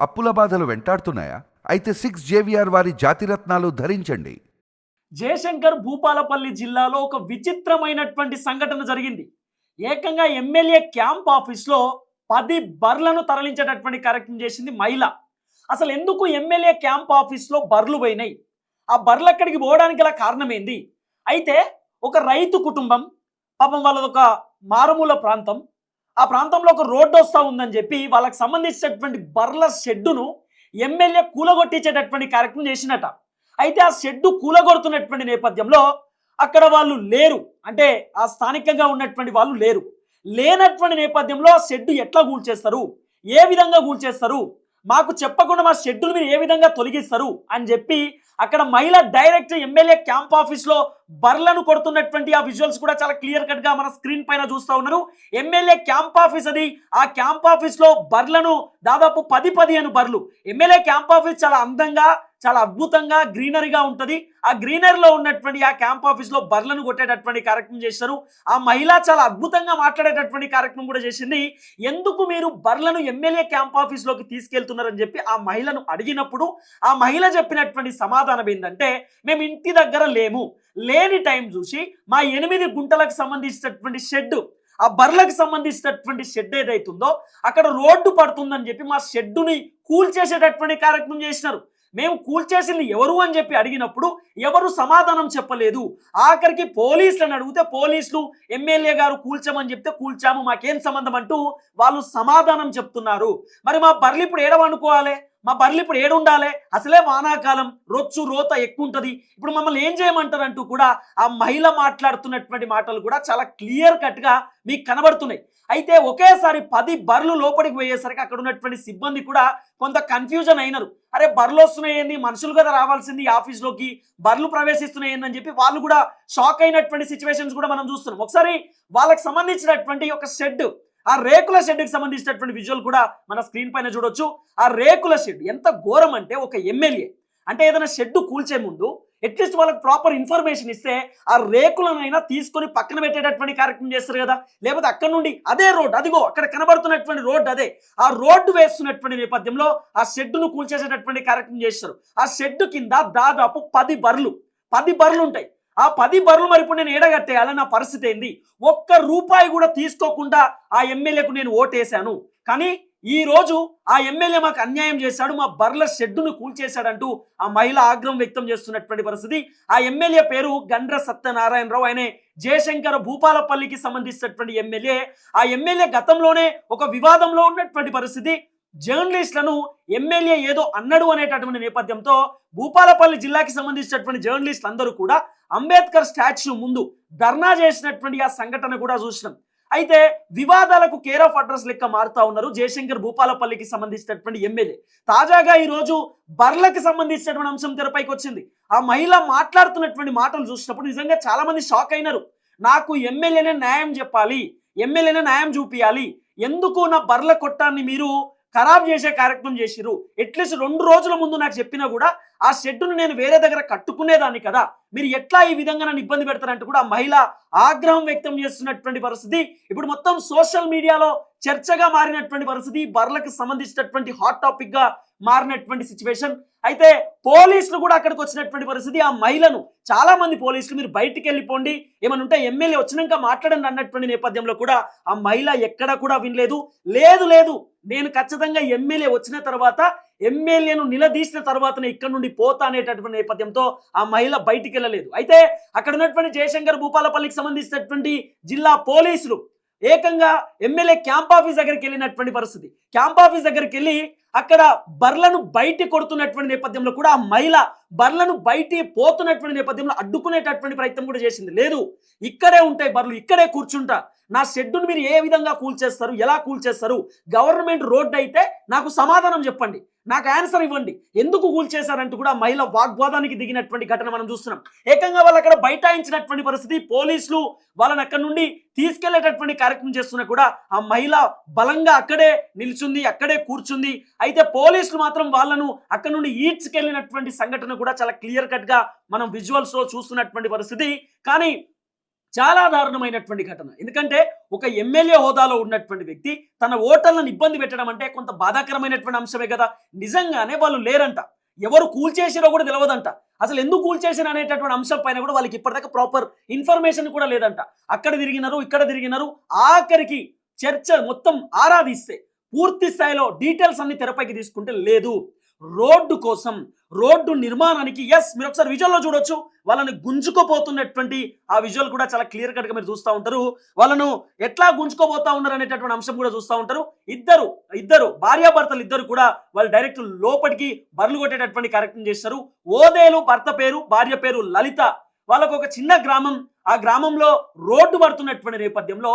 అప్పుల బాధలు వెంటాడుతున్నాయా? అయితే 6 జేవిఆర్ వారి జాతిరత్నాలు ధరించండి. జయశంకర్ భూపాలపల్లి జిల్లాలో ఒక విచిత్రమైనటువంటి సంఘటన జరిగింది. ఏకంగా ఎమ్మెల్యే క్యాంప్ ఆఫీస్లో 10 బర్లను తరలించేటటువంటి కార్యక్రమం చేసింది మహిళ. అసలు ఎందుకు ఎమ్మెల్యే క్యాంప్ ఆఫీస్లో బర్లు పోయినాయి? ఆ బర్లు అక్కడికి పోవడానికి గల కారణం ఏంది? అయితే ఒక రైతు కుటుంబం, పాపం వాళ్ళదొక మారుమూల ప్రాంతం, ఆ ప్రాంతంలో ఒక రోడ్డు వస్తూ ఉందని చెప్పి వాళ్ళకి సంబంధించినటువంటి బర్ల షెడ్డును ఎమ్మెల్యే కూలగొట్టించేటటువంటి కార్యక్రమం చేసినట. అయితే ఆ షెడ్డు కూలగొడుతున్నటువంటి నేపథ్యంలో అక్కడ వాళ్ళు లేరు, అంటే ఆ స్థానికంగా ఉన్నటువంటి వాళ్ళు లేరు. లేనటువంటి నేపథ్యంలో ఆ షెడ్డు ఎట్లా కూల్చేస్తారు, ఏ విధంగా కూల్చేస్తారు, మాకు చెప్పకుండా మా షెడ్డులు మీరు ఏ విధంగా తొలగిస్తారు అని చెప్పి అక్కడ మహిళ డైరెక్ట్ ఎమ్మెల్యే క్యాంప్ ఆఫీస్లో బర్లను కొడుతున్నటువంటి ఆ విజువల్స్ కూడా చాలా క్లియర్ కట్ గా మన స్క్రీన్ పైన చూస్తూ ఉన్నారు. ఎమ్మెల్యే క్యాంప్ ఆఫీస్ అది. ఆ క్యాంప్ ఆఫీస్ లో బర్లను దాదాపు 10-15 బర్లు. ఎమ్మెల్యే క్యాంప్ ఆఫీస్ చాలా అందంగా, చాలా అద్భుతంగా గ్రీనరీగా ఉంటుంది. ఆ గ్రీనరీలో ఉన్నటువంటి ఆ క్యాంప్ ఆఫీస్ లో బర్లను కొట్టేటటువంటి కార్యక్రమం చేశారు. ఆ మహిళ చాలా అద్భుతంగా మాట్లాడేటటువంటి కార్యక్రమం కూడా చేసింది. ఎందుకు మీరు బర్లను ఎమ్మెల్యే క్యాంప్ ఆఫీస్ లోకి తీసుకెళ్తున్నారని చెప్పి ఆ మహిళను అడిగినప్పుడు ఆ మహిళ చెప్పినటువంటి సమాధానం ఏంటంటే, మేము ఇంటి దగ్గర లేము, లేని టైం చూసి మా 8 గుంటలకు సంబంధించినటువంటి షెడ్, ఆ బర్లకు సంబంధించినటువంటి షెడ్ ఏదైతుందో అక్కడ రోడ్డు పడుతుందని చెప్పి మా షెడ్డుని కూల్చేసేటటువంటి కార్యక్రమం చేసినారు. మేము కూల్చేసింది ఎవరు అని చెప్పి అడిగినప్పుడు ఎవరు సమాధానం చెప్పలేదు. ఆఖరికి పోలీసులను అడిగితే పోలీసులు ఎమ్మెల్యే గారు కూల్చమని చెప్తే కూల్చాము, మాకేం సంబంధం అంటూ వాళ్ళు సమాధానం చెప్తున్నారు. మరి మా బర్లు ఇప్పుడు ఏడ వండుకోవాలి, మా బర్లు ఇప్పుడు ఏడుండాలి, అసలే వానాకాలం, రొచ్చు రోత ఎక్కువ ఉంటుంది, ఇప్పుడు మమ్మల్ని ఏం చేయమంటారు అంటూ కూడా ఆ మహిళ మాట్లాడుతున్నటువంటి మాటలు కూడా చాలా క్లియర్ కట్ గా మీకు కనబడుతున్నాయి. అయితే ఒకేసారి 10 బర్లు లోపలికి పోయేసరికి అక్కడ ఉన్నటువంటి సిబ్బంది కూడా కొంత కన్ఫ్యూజన్ అయినారు. అరే బర్లు వస్తున్నాయండి, మనుషులు కదా రావాల్సింది ఆఫీస్లోకి, బర్లు ప్రవేశిస్తున్నాయండి అని చెప్పి వాళ్ళు కూడా షాక్ అయినటువంటి సిచ్యువేషన్స్ కూడా మనం చూస్తున్నాం. ఒకసారి వాళ్ళకి సంబంధించినటువంటి ఒక షెడ్, ఆ రేకుల షెడ్కి సంబంధించినటువంటి విజువల్ కూడా మన స్క్రీన్ పైన చూడొచ్చు. ఆ రేకుల షెడ్ ఎంత ఘోరం అంటే, ఒక ఎమ్మెల్యే అంటే ఏదైనా షెడ్ కూల్చే ముందు అట్లీస్ట్ వాళ్ళకి ప్రాపర్ ఇన్ఫర్మేషన్ ఇస్తే ఆ రేకులనైనా తీసుకొని పక్కన పెట్టేటటువంటి కార్యక్రమం చేస్తారు కదా. లేకపోతే అక్కడ నుండి అదే రోడ్, అదిగో అక్కడ కనబడుతున్నటువంటి రోడ్డు, అదే ఆ రోడ్డు వేస్తున్నటువంటి నేపథ్యంలో ఆ షెడ్డును కూల్చేసేటటువంటి కార్యక్రమం చేస్తారు. ఆ షెడ్డు కింద దాదాపు 10 బర్లు ఉంటాయి. ఆ 10 బర్లు మరి ఇప్పుడు నేను ఏడగట్టేయాలి, నా పరిస్థితి ఏంది? ఒక్క రూపాయి కూడా తీసుకోకుండా ఆ ఎమ్మెల్యేకు నేను ఓటేశాను, కానీ ఈ రోజు ఆ ఎమ్మెల్యే మాకు అన్యాయం చేశాడు, మా బర్ల షెడ్డును కూల్చేశాడంటూ ఆ మహిళ ఆగ్రహం వ్యక్తం చేస్తున్నటువంటి పరిస్థితి. ఆ ఎమ్మెల్యే పేరు గండ్ర సత్యనారాయణరావు. ఆయన జయశంకర్ భూపాలపల్లికి సంబంధించినటువంటి ఎమ్మెల్యే. ఆ ఎమ్మెల్యే గతంలోనే ఒక వివాదంలో ఉన్నటువంటి పరిస్థితి. జర్నలిస్టులను ఎమ్మెల్యే ఏదో అన్నడు అనేటటువంటి నేపథ్యంతో భూపాలపల్లి జిల్లాకి సంబంధించినటువంటి జర్నలిస్టులు అందరూ కూడా అంబేద్కర్ స్టాచ్యూ ముందు ధర్నా చేసినటువంటి ఆ సంఘటన కూడా చూసినాం. అయితే వివాదాలకు కేర్ ఆఫ్ అడ్రస్ లెక్క మారుతా ఉన్నారు జయశంకర్ భూపాలపల్లికి సంబంధించినటువంటి ఎమ్మెల్యే. తాజాగా ఈ రోజు బర్లకు సంబంధించినటువంటి అంశం తెరపైకి వచ్చింది. ఆ మహిళ మాట్లాడుతున్నటువంటి మాటలు చూసినప్పుడు నిజంగా చాలా మంది షాక్ అయినారు. నాకు ఎమ్మెల్యేనే న్యాయం చెప్పాలి, ఎమ్మెల్యేనే న్యాయం చూపియాలి, ఎందుకు నా బర్ల కొట్టాన్ని మీరు ఖరాబ్ చేసే కార్యక్రమం చేసిరు? అట్లీస్ట్ 2 రోజుల ముందు నాకు చెప్పినా కూడా ఆ షెడ్డును నేను వేరే దగ్గర కట్టుకునేదాన్ని కదా, మీరు ఎట్లా ఈ విధంగా నన్ను ఇబ్బంది పెడతారంటూ కూడా ఆ మహిళ ఆగ్రహం వ్యక్తం చేస్తున్నటువంటి పరిస్థితి. ఇప్పుడు మొత్తం సోషల్ మీడియాలో చర్చగా మారినటువంటి పరిస్థితి, బర్లకు సంబంధించినటువంటి హాట్ టాపిక్ గా మారినటువంటి సిచ్యువేషన్. అయితే పోలీసులు కూడా అక్కడికి వచ్చినటువంటి పరిస్థితి. ఆ మహిళను చాలా మంది పోలీసులు మీరు బయటికి వెళ్ళిపోండి, ఏమని ఉంటే ఎమ్మెల్యే వచ్చినాక మాట్లాడండి అన్నటువంటి నేపథ్యంలో కూడా ఆ మహిళ ఎక్కడ కూడా వినలేదు. లేదు నేను ఖచ్చితంగా ఎమ్మెల్యే వచ్చిన తర్వాత, ఎమ్మెల్యేను నిలదీసిన తర్వాతనే ఇక్కడ నుండి పోతా అనేటటువంటి నేపథ్యంతో ఆ మహిళ బయటికి వెళ్ళలేదు. అయితే అక్కడ ఉన్నటువంటి జయశంకర్ భూపాలపల్లికి సంబంధించినటువంటి జిల్లా పోలీసులు ఏకంగా ఎమ్మెల్యే క్యాంప్ ఆఫీస్ దగ్గరికి వెళ్ళినటువంటి పరిస్థితి. క్యాంప్ ఆఫీస్ దగ్గరికి వెళ్ళి అక్కడ బర్లను బయట కొడుతున్నటువంటి నేపథ్యంలో కూడా ఆ మహిళ బర్లను బయట పోతున్నటువంటి నేపథ్యంలో అడ్డుకునేటటువంటి ప్రయత్నం కూడా చేసింది. లేదు, ఇక్కడే ఉంటాయి బర్లు, ఇక్కడే కూర్చుంటా, నా షెడ్డును మీరు ఏ విధంగా కూల్చేస్తారు, ఎలా కూల్చేస్తారు, గవర్నమెంట్ రోడ్డు అయితే నాకు సమాధానం చెప్పండి, నాకు ఆన్సర్ ఇవ్వండి, ఎందుకు కూల్చేశారంటూ కూడా మహిళ వాగ్వాదానికి దిగినటువంటి ఘటన మనం చూస్తున్నాం. ఏకంగా వాళ్ళు అక్కడ బైఠాయించినటువంటి పరిస్థితి. పోలీసులు వాళ్ళని అక్కడ నుండి తీసుకెళ్లేటటువంటి కార్యక్రమం చేస్తున్నా కూడా ఆ మహిళ బలంగా అక్కడే నిల్చుంది, అక్కడే కూర్చుంది. అయితే పోలీసులు మాత్రం వాళ్ళను అక్కడ నుండి ఈడ్చుకెళ్ళినటువంటి సంఘటన కూడా చాలా క్లియర్ కట్ గా మనం విజువల్స్ లో చూస్తున్నటువంటి పరిస్థితి. కానీ చాలా దారుణమైనటువంటి ఘటన. ఎందుకంటే ఒక ఎమ్మెల్యే హోదాలో ఉన్నటువంటి వ్యక్తి తన ఓటర్లను ఇబ్బంది పెట్టడం అంటే కొంత బాధాకరమైనటువంటి అంశమే కదా. నిజంగానే వాళ్ళు లేరంట, ఎవరు కూల్చేసారో కూడా తెలియదంట, అసలు ఎందుకు కూల్చేసారు అనేటటువంటి అంశం పైన కూడా వాళ్ళకి ఇప్పటిదాకా ప్రాపర్ ఇన్ఫర్మేషన్ కూడా లేదంట. అక్కడ తిరిగినారు, ఇక్కడ తిరిగినారు, ఆఖరికి చర్చ మొత్తం ఆరాధిస్తే పూర్తి స్థాయిలో డీటెయిల్స్ అన్ని తెరపైకి తీసుకుంటే లేదు. రోడ్డు కోసం, రోడ్డు నిర్మాణానికి, ఎస్ మీరు ఒకసారి విజువల్లో చూడొచ్చు, వాళ్ళని గుంజుకోపోతున్నటువంటి ఆ విజువల్ కూడా చాలా క్లియర్ కట్ గా మీరు చూస్తూ ఉంటారు. వాళ్ళను ఎట్లా గుంజుకోబోతా ఉన్నారు అనేటటువంటి అంశం కూడా చూస్తూ ఉంటారు. ఇద్దరు భార్యాభర్తలు ఇద్దరు కూడా వాళ్ళు డైరెక్ట్ లోపలికి బర్లు కొట్టేటటువంటి కార్యక్రమం చేస్తారు. ఓదేలు భర్త పేరు, భార్య పేరు లలిత. వాళ్ళకు ఒక చిన్న గ్రామం, ఆ గ్రామంలో రోడ్డు పడుతున్నటువంటి నేపథ్యంలో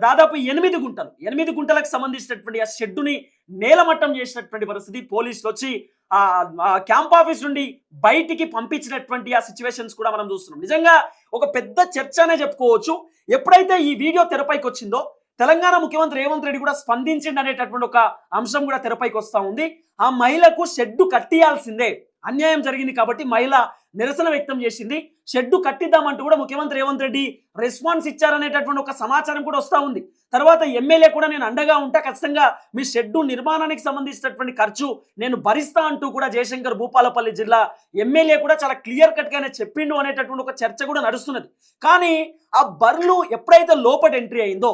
దాదాపు 8 గుంటలకు సంబంధించినటువంటి ఆ షెడ్డుని నేలమట్టం చేసినటువంటి పరిస్థితి. పోలీసులు వచ్చి ఆ క్యాంప్ ఆఫీస్ నుండి బయటికి పంపించినటువంటి ఆ సిచ్యువేషన్స్ కూడా మనం చూస్తున్నాం. నిజంగా ఒక పెద్ద చర్చ అనే చెప్పుకోవచ్చు. ఎప్పుడైతే ఈ వీడియో తెరపైకి వచ్చిందో తెలంగాణ ముఖ్యమంత్రి రేవంత్ రెడ్డి కూడా స్పందించింది అనేటటువంటి ఒక అంశం కూడా తెరపైకి వస్తూ ఉంది. ఆ మహిళకు షెడ్డు కట్టియాల్సిందే, అన్యాయం జరిగింది కాబట్టి మహిళ నిరసన వ్యక్తం చేసింది. షెడ్డు కట్టిద్దామంటూ కూడా ముఖ్యమంత్రి రేవంత్ రెడ్డి రెస్పాన్స్ ఇచ్చారనేటటువంటి ఒక సమాచారం కూడా వస్తూ ఉంది. తర్వాత ఎమ్మెల్యే కూడా నేను అండగా ఉంటా, ఖచ్చితంగా మీ షెడ్డు నిర్మాణానికి సంబంధించినటువంటి ఖర్చు నేను భరిస్తా అంటూ కూడా జయశంకర్ భూపాలపల్లి జిల్లా ఎమ్మెల్యే కూడా చాలా క్లియర్ కట్ గానే చెప్పిండు అనేటటువంటి ఒక చర్చ కూడా నడుస్తున్నది. కానీ ఆ బర్లు ఎప్పుడైతే లోపల ఎంట్రీ అయిందో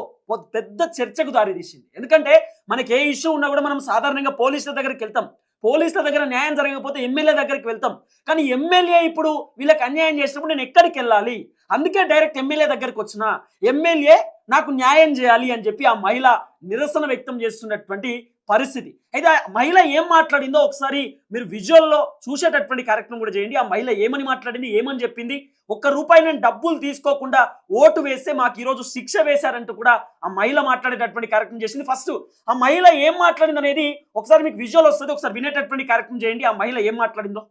పెద్ద చర్చకు దారితీసింది. ఎందుకంటే మనకి ఏ ఇష్యూ ఉన్నా కూడా మనం సాధారణంగా పోలీసుల దగ్గరికి వెళ్తాం, పోలీసుల దగ్గర న్యాయం జరగకపోతే ఎమ్మెల్యే దగ్గరికి వెళ్తాం. కానీ ఎమ్మెల్యే ఇప్పుడు వీళ్ళకి అన్యాయం చేసినప్పుడు నేను ఎక్కడికి వెళ్ళాలి, అందుకే డైరెక్ట్ ఎమ్మెల్యే దగ్గరికి వచ్చిన, ఎమ్మెల్యే నాకు న్యాయం చేయాలి అని చెప్పి ఆ మహిళ నిరసన వ్యక్తం చేస్తున్నటువంటి పరిస్థితి. అయితే ఆ మహిళ ఏం మాట్లాడిందో ఒకసారి మీరు విజువల్లో చూసేటటువంటి కార్యక్రమం కూడా చేయండి. ఆ మహిళ ఏమని మాట్లాడింది, ఏమని చెప్పింది. ₹1 నేను డబ్బులు తీసుకోకుండా ఓటు వేస్తే మాకు ఈరోజు శిక్ష వేశారంటూ కూడా ఆ మహిళ మాట్లాడేటటువంటి కార్యక్రమం చేసింది. ఫస్ట్ ఆ మహిళ ఏం మాట్లాడింది అనేది ఒకసారి మీకు విజువల్ వస్తుంది, ఒకసారి వినేటటువంటి కార్యక్రమం చేయండి. ఆ మహిళ ఏం మాట్లాడిందో.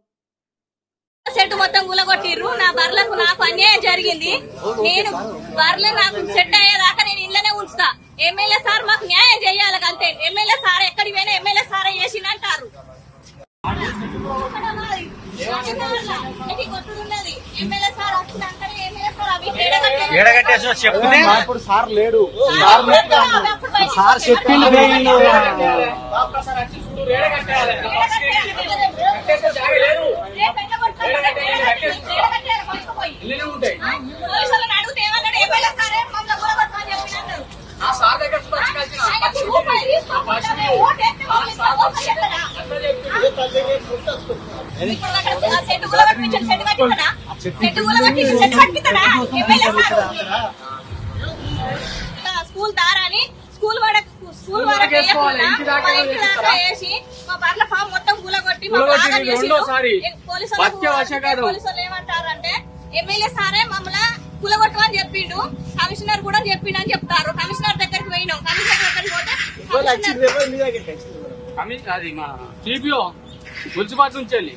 సెట్ మొత్తం గులగొట్టిర్రు, నా బర్లకు నాకు అన్యాయం జరిగింది, నేను బర్రెలు నాకు సెట్ అయ్యేదాకా నేను ఇళ్ళనే ఉంచుతా, ఎమ్మెల్యే సార్ మాకు న్యాయం చేయాలి అంతే, ఎమ్మెల్యే సార్ ఎక్కడికి పోయినా ఎమ్మెల్యే సార్ చేసిందంటారు. ఎమ్మెల్యే సార్ వచ్చిందంటే ఎమ్మెల్యే సార్ చెప్తే ఇప్పుడు సార్ లేడు, సార్ చెప్పిండు స్కూల్ దారాని స్కూల్ వరకు వేసి మా బర్ల ఫామ్ మొత్తం కూలగొట్టి పోలీసులు ఏమంటారంటే ఎమ్మెల్యే సారే మమ్మల్ని కూలగొట్టమని చెప్పిండు, కమిషనర్ కూడా చెప్పిండు అని చెప్తారు. కమిషనర్ దగ్గరికి పోయినాం, కమిషనర్ దగ్గరికి పోతే అది మా టీపీఓ మున్సిపాలిటీ నుంచి వెళ్ళి